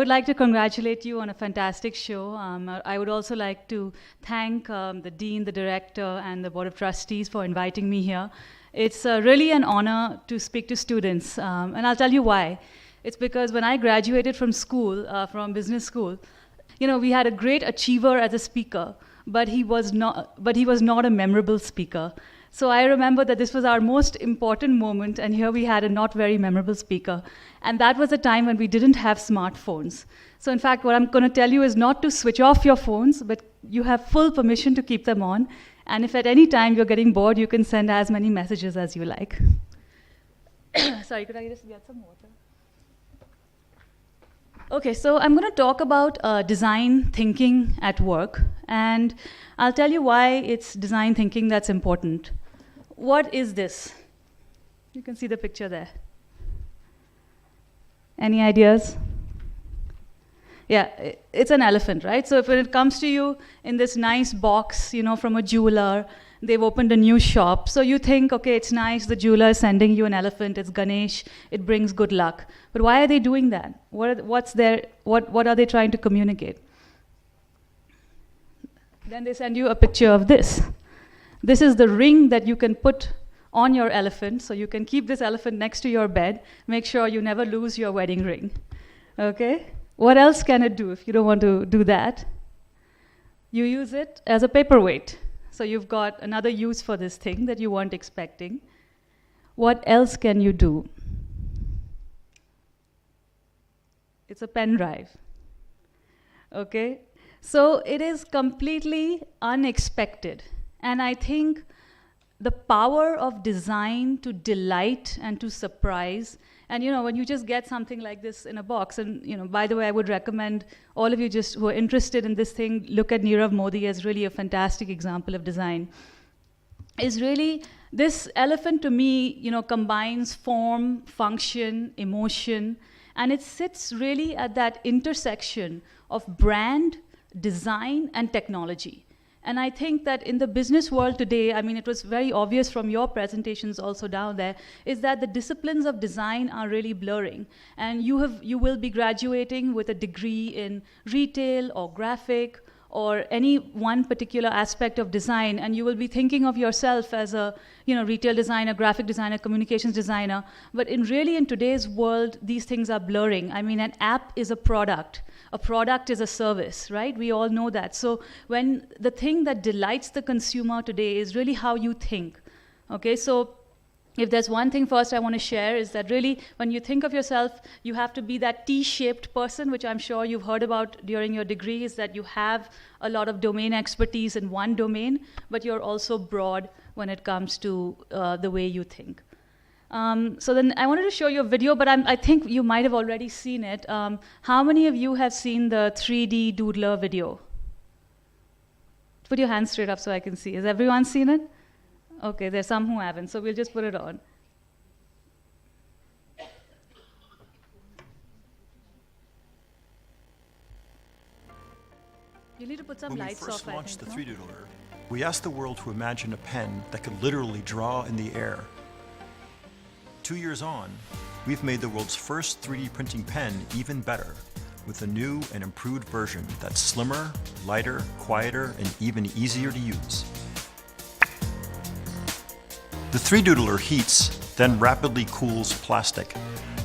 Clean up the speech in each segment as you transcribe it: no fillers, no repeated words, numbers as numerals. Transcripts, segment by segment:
would like to congratulate you on a fantastic show. I would also like to thank the Dean, the Director, and the Board of Trustees for inviting me here. It's really an honor to speak to students, and I'll tell you why. It's because when I graduated from school, from business school, we had a great achiever as a speaker, but he was not a memorable speaker. So I remember that this was our most important moment, and here we had a not very memorable speaker. And that was a time when we didn't have smartphones. So in fact, what I'm going to tell you is not to switch off your phones, but you have full permission to keep them on. And if at any time you're getting bored, you can send as many messages as you like. Sorry, could I just get some water? Okay, so I'm going to talk about design thinking at work, and I'll tell you why it's design thinking that's important. What is this? You can see the picture there. Any ideas? Yeah, it's an elephant, right? So if it comes to you in this nice box, from a jeweler, they've opened a new shop. So you think, okay, it's nice, the jeweler is sending you an elephant, it's Ganesh, it brings good luck. But why are they doing that? What are they trying to communicate? Then they send you a picture of this. This is the ring that you can put on your elephant, so you can keep this elephant next to your bed, make sure you never lose your wedding ring. Okay? What else can it do if you don't want to do that? You use it as a paperweight. So you've got another use for this thing that you weren't expecting. What else can you do? It's a pen drive. Okay? So it is completely unexpected. And I think the power of design to delight and to surprise, and when you just get something like this in a box, and by the way, I would recommend all of you just who are interested in this thing, look at Nirav Modi as really a fantastic example of design. Is really, this elephant to me, combines form, function, emotion, and it sits really at that intersection of brand, design, and technology. And I think that in the business world today, it was very obvious from your presentations also down there, is that the disciplines of design are really blurring. And you will be graduating with a degree in retail or graphic or any one particular aspect of design, and you will be thinking of yourself as a retail designer, graphic designer, communications designer. But in today's world, these things are blurring. An app is a product is a service, right? We all know that. So when the thing that delights the consumer today is really how you think. Okay, so if there's one thing first I want to share is that really when you think of yourself, you have to be that T-shaped person, which I'm sure you've heard about during your degree, is that you have a lot of domain expertise in one domain, but you're also broad when it comes to the way you think. So then I wanted to show you a video, but I think you might have already seen it. How many of you have seen the 3D Doodler video? Put your hands straight up so I can see. Has everyone seen it? Okay, there's some who haven't, so we'll just put it on. You need to put some lights off, I think. When we first launched the 3Doodler, we asked the world to imagine a pen that could literally draw in the air. 2 years on, we've made the world's first 3D printing pen even better, with a new and improved version that's slimmer, lighter, quieter, and even easier to use. The 3Doodler heats, then rapidly cools plastic,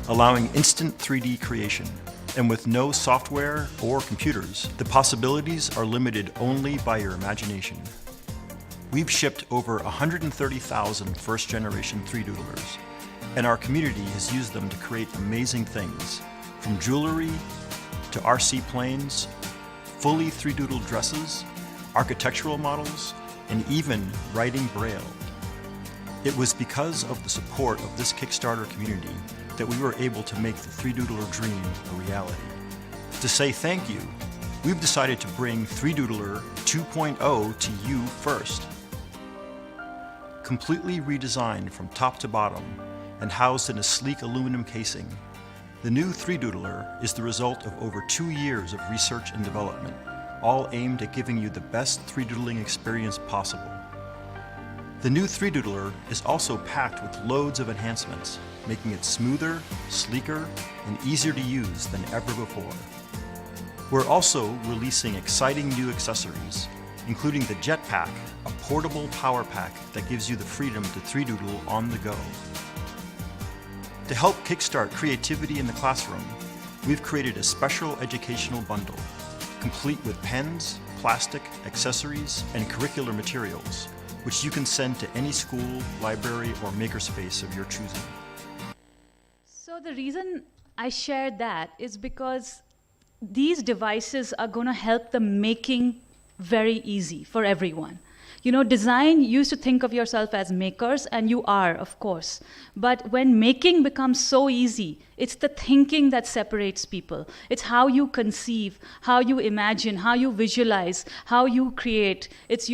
allowing instant 3D creation. And with no software or computers, the possibilities are limited only by your imagination. We've shipped over 130,000 first-generation 3Doodlers, and our community has used them to create amazing things, from jewelry to RC planes, fully 3Doodled dresses, architectural models, and even writing Braille. It was because of the support of this Kickstarter community that we were able to make the 3Doodler dream a reality. To say thank you, we've decided to bring 3Doodler 2.0 to you first. Completely redesigned from top to bottom and housed in a sleek aluminum casing, the new 3Doodler is the result of over 2 years of research and development, all aimed at giving you the best 3Doodling experience possible. The new 3Doodler is also packed with loads of enhancements, making it smoother, sleeker, and easier to use than ever before. We're also releasing exciting new accessories, including the Jetpack, a portable power pack that gives you the freedom to 3-doodle on the go. To help kickstart creativity in the classroom, we've created a special educational bundle, complete with pens, plastic, accessories, and curricular materials, which you can send to any school, library, or makerspace of your choosing. So the reason I shared that is because these devices are going to help the making very easy for everyone. You know, design, you used to think of yourself as makers, and you are, of course. But when making becomes so easy, it's the thinking that separates people. It's how you conceive, how you imagine, how you visualize, how you create. It's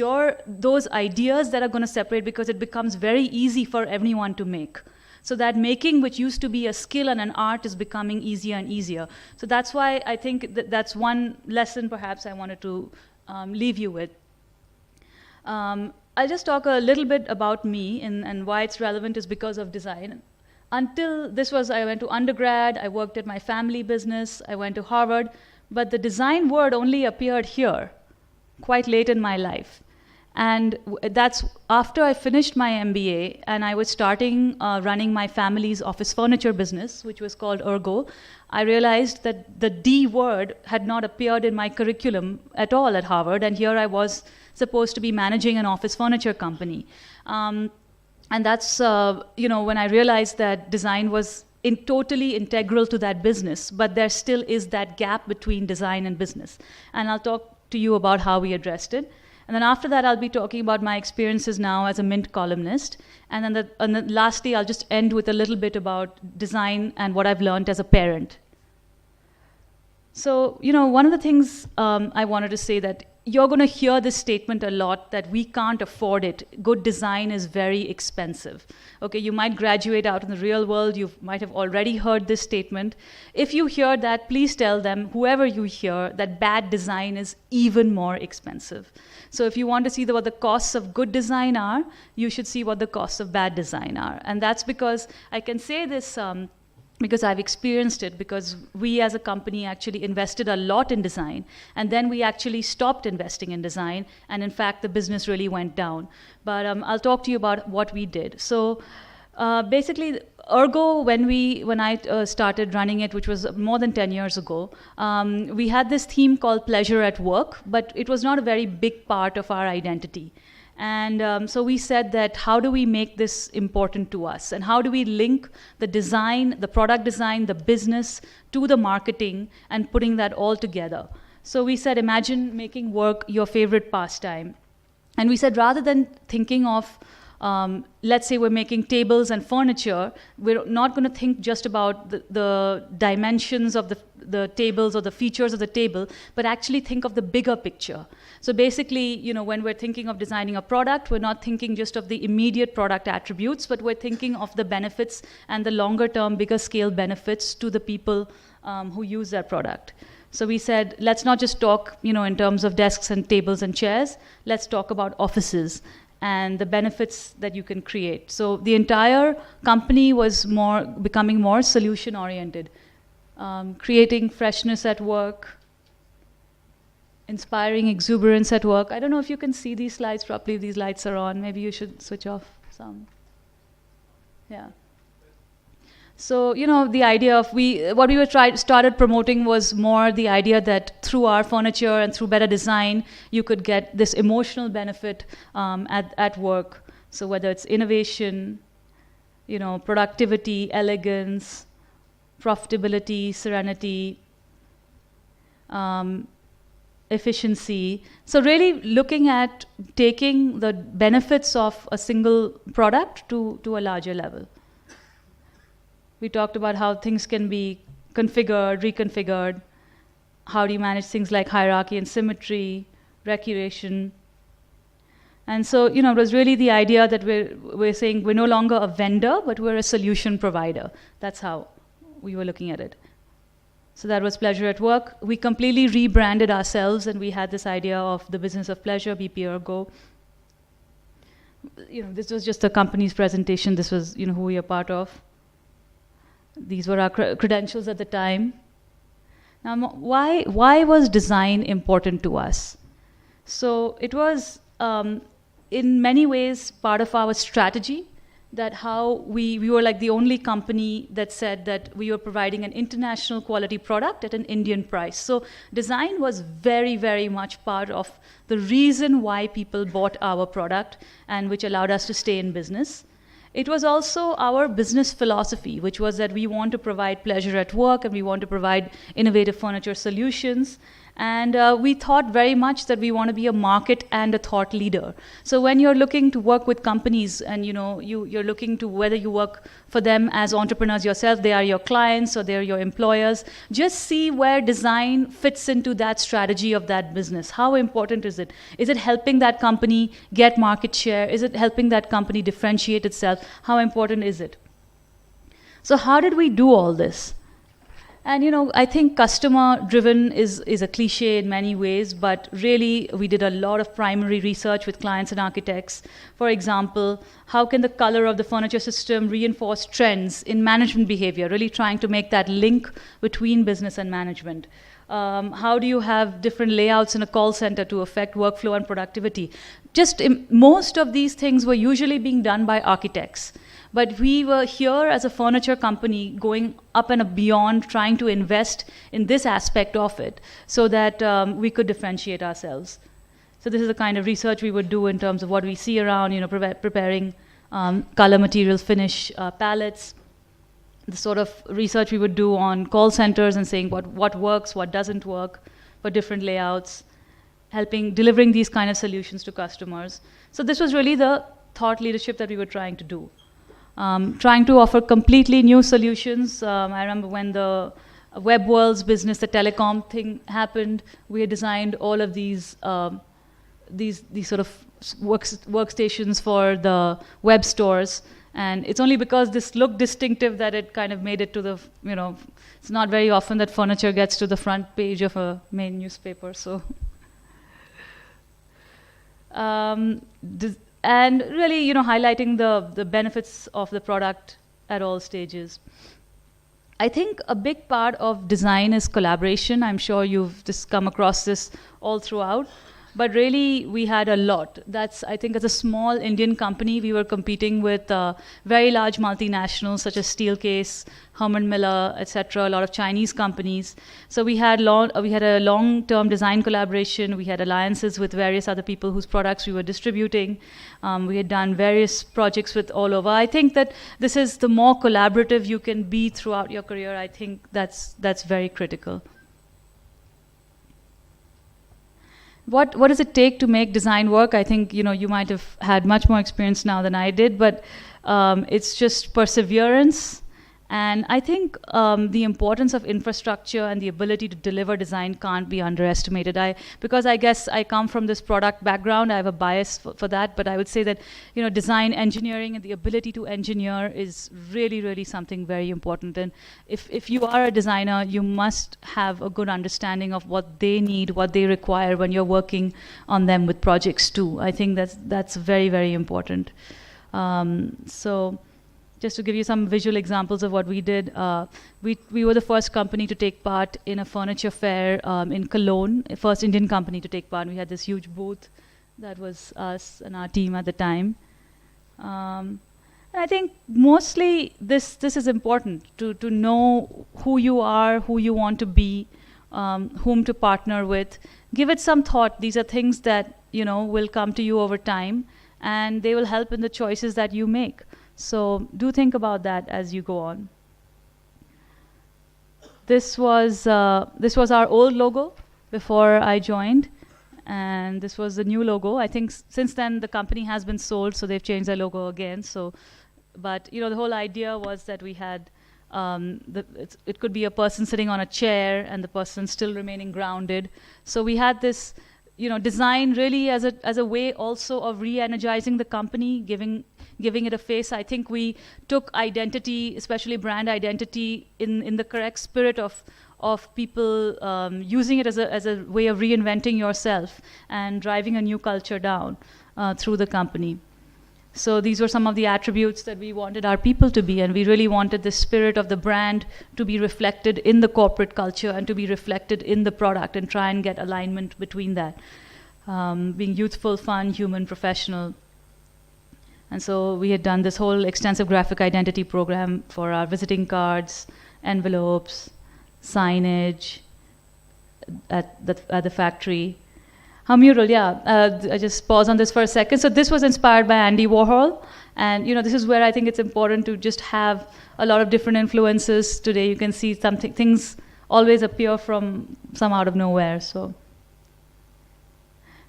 those ideas that are going to separate, because it becomes very easy for everyone to make. So that making, which used to be a skill and an art, is becoming easier and easier. So that's why I think that's one lesson perhaps I wanted to leave you with. I'll just talk a little bit about me and why it's relevant is because of design. Until this was, I went to undergrad, I worked at my family business, I went to Harvard, but the design word only appeared here, quite late in my life. And that's after I finished my MBA and I was starting running my family's office furniture business, which was called Ergo. I realized that the D word had not appeared in my curriculum at all at Harvard, and here I was supposed to be managing an office furniture company. And that's, when I realized that design was totally integral to that business, but there still is that gap between design and business. And I'll talk to you about how we addressed it. And then after that, I'll be talking about my experiences now as a Mint columnist. And then lastly, I'll just end with a little bit about design and what I've learned as a parent. So, one of the things I wanted to say that you're going to hear this statement a lot, that we can't afford it. Good design is very expensive. Okay, you might graduate out in the real world. You might have already heard this statement. If you hear that, please tell them, whoever you hear, that bad design is even more expensive. So if you want to see what the costs of good design are, you should see what the costs of bad design are. And that's because I can say this because I've experienced it, because we as a company actually invested a lot in design, and then we actually stopped investing in design, and in fact the business really went down. But I'll talk to you about what we did. So basically, Ergo, when I started running it, which was more than 10 years ago, we had this theme called pleasure at work, but it was not a very big part of our identity. And so we said that how do we make this important to us? And how do we link the design, the product design, the business to the marketing and putting that all together? So we said, imagine making work your favorite pastime. And we said, rather than thinking of let's say we're making tables and furniture, we're not going to think just about the dimensions of the tables or the features of the table, but actually think of the bigger picture. So basically, when we're thinking of designing a product, we're not thinking just of the immediate product attributes, but we're thinking of the benefits and the longer term, bigger scale benefits to the people who use that product. So we said, let's not just talk, in terms of desks and tables and chairs, let's talk about offices and the benefits that you can create. So the entire company was becoming more solution-oriented, creating freshness at work, inspiring exuberance at work. I don't know if you can see these slides properly, if these lights are on. Maybe you should switch off some. Yeah. So, the idea of what we started promoting was more the idea that through our furniture and through better design, you could get this emotional benefit at work. So whether it's innovation, productivity, elegance, profitability, serenity, efficiency. So really looking at taking the benefits of a single product to a larger level. We talked about how things can be configured, reconfigured. How do you manage things like hierarchy and symmetry, recreation? And so, it was really the idea that we're saying we're no longer a vendor, but we're a solution provider. That's how we were looking at it. So that was pleasure at work. We completely rebranded ourselves, and we had this idea of the business of pleasure, BP Ergo. This was just the company's presentation. This was, who we are part of. These were our credentials at the time. Why was design important to us? So it was, in many ways, part of our strategy, that how we were like the only company that said that we were providing an international quality product at an Indian price. So design was very, very much part of the reason why people bought our product, and which allowed us to stay in business. It was also our business philosophy, which was that we want to provide pleasure at work, and we want to provide innovative furniture solutions. And we thought very much that we want to be a market and a thought leader. So when you're looking to work with companies, and you're looking to whether you work for them as entrepreneurs yourself, they are your clients or they're your employers, just see where design fits into that strategy of that business. How important is it? Is it helping that company get market share? Is it helping that company differentiate itself? How important is it? So how did we do all this? And I think customer-driven is a cliche in many ways, but really we did a lot of primary research with clients and architects. For example, how can the color of the furniture system reinforce trends in management behavior, really trying to make that link between business and management. How do you have different layouts in a call center to affect workflow and productivity? Most of these things were usually being done by architects. But we were here as a furniture company going up and beyond, trying to invest in this aspect of it so that we could differentiate ourselves. So this is the kind of research we would do in terms of what we see around, preparing color, material, finish palettes. The sort of research we would do on call centers and saying what works, what doesn't work for different layouts, delivering these kind of solutions to customers. So this was really the thought leadership that we were trying to do. Trying to offer completely new solutions. I remember when the Web Worlds business, the telecom thing happened, we had designed all of these sort of workstations for the web stores. And it's only because this looked distinctive that it kind of made it to the, it's not very often that furniture gets to the front page of a main newspaper, so. And really, highlighting the benefits of the product at all stages. I think a big part of design is collaboration. I'm sure you've just come across this all throughout. But really, we had a lot. I think as a small Indian company, we were competing with very large multinationals such as Steelcase, Herman Miller, etc., a lot of Chinese companies. So we had a long-term design collaboration. We had alliances with various other people whose products we were distributing. We had done various projects with all over. I think that this is the more collaborative you can be throughout your career. I think that's very critical. What does it take to make design work? I think you might have had much more experience now than I did, but it's just perseverance. And I think the importance of infrastructure and the ability to deliver design can't be underestimated. Because I guess I come from this product background, I have a bias for that, but I would say that design engineering and the ability to engineer is really, really something very important. And if you are a designer, you must have a good understanding of what they need, what they require when you're working on them with projects too. I think that's very, very important. So. Just to give you some visual examples of what we did, we were the first company to take part in a furniture fair in Cologne, first Indian company to take part. We had this huge booth. That was us and our team at the time. And I think mostly this is important, to know who you are, who you want to be, whom to partner with. Give it some thought. These are things that will come to you over time, and they will help in the choices that you make. So do think about that as you go on. This was our old logo before I joined, and this was the new logo. I think since then the company has been sold, so they've changed their logo again. But the whole idea was that we had it could be a person sitting on a chair and the person still remaining grounded. So we had this design really as a way also of re-energizing the company, giving it a face. I think we took identity, especially brand identity, in the correct spirit of people using it as a way of reinventing yourself and driving a new culture down through the company. So these were some of the attributes that we wanted our people to be, and we really wanted the spirit of the brand to be reflected in the corporate culture and to be reflected in the product, and try and get alignment between that. Being youthful, fun, human, professional. And so we had done this whole extensive graphic identity program for our visiting cards, envelopes, signage at the factory. How mural, yeah. I just pause on this for a second. So this was inspired by Andy Warhol. And this is where I think it's important to just have a lot of different influences. Today you can see things always appear from some out of nowhere. So,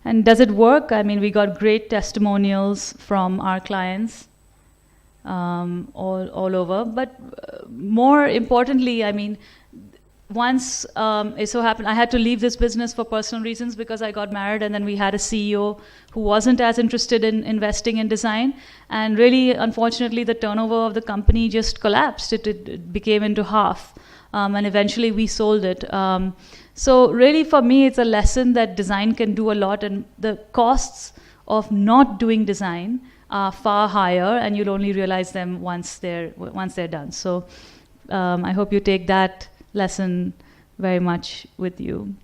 and does it work? I mean, we got great testimonials from our clients all over. But more importantly, I mean, once it so happened, I had to leave this business for personal reasons because I got married, and then we had a CEO who wasn't as interested in investing in design. And really, unfortunately, the turnover of the company just collapsed. It became into half. And eventually we sold it. So really, for me, it's a lesson that design can do a lot, and the costs of not doing design are far higher, and you'll only realize them once they're done. So I hope you take that lesson very much with you.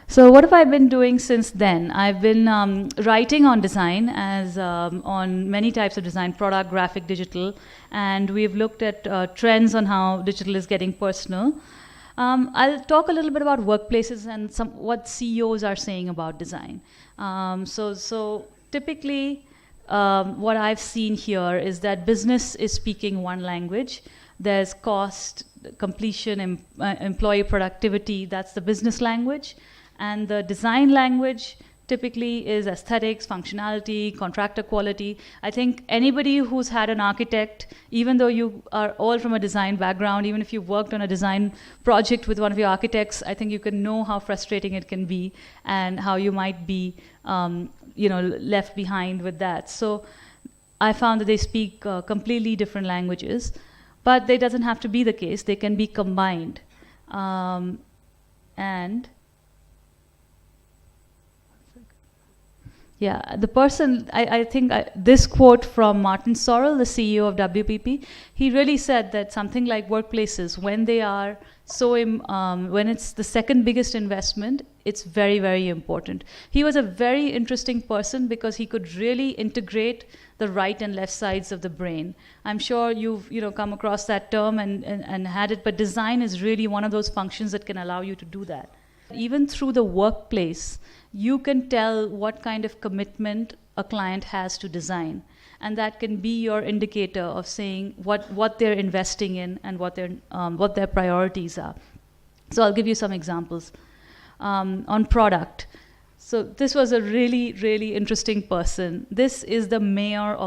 So what have I been doing since then? I've been writing on design, as on many types of design, product, graphic, digital, and we've looked at trends on how digital is getting personal. I'll talk a little bit about workplaces and what CEOs are saying about design. So typically, what I've seen here is that business is speaking one language. There's cost, completion, employee productivity, that's the business language. And the design language typically is aesthetics, functionality, contractor quality. I think anybody who's had an architect, even though you are all from a design background, even if you've worked on a design project with one of your architects, I think you can know how frustrating it can be and how you might be left behind with that. So I found that they speak completely different languages. But that doesn't have to be the case. They can be combined. The person, I think this quote from Martin Sorrell, the CEO of WPP, he really said that something like workplaces, when they are when it's the second biggest investment, it's very, very important. He was a very interesting person because he could really integrate the right and left sides of the brain. I'm sure you've come across that term and had it, but design is really one of those functions that can allow you to do that. Even through the workplace, you can tell what kind of commitment a client has to design. And that can be your indicator of saying what they're investing in and what their priorities are. So I'll give you some examples. On product. So this was a really, really interesting person. This is the mayor of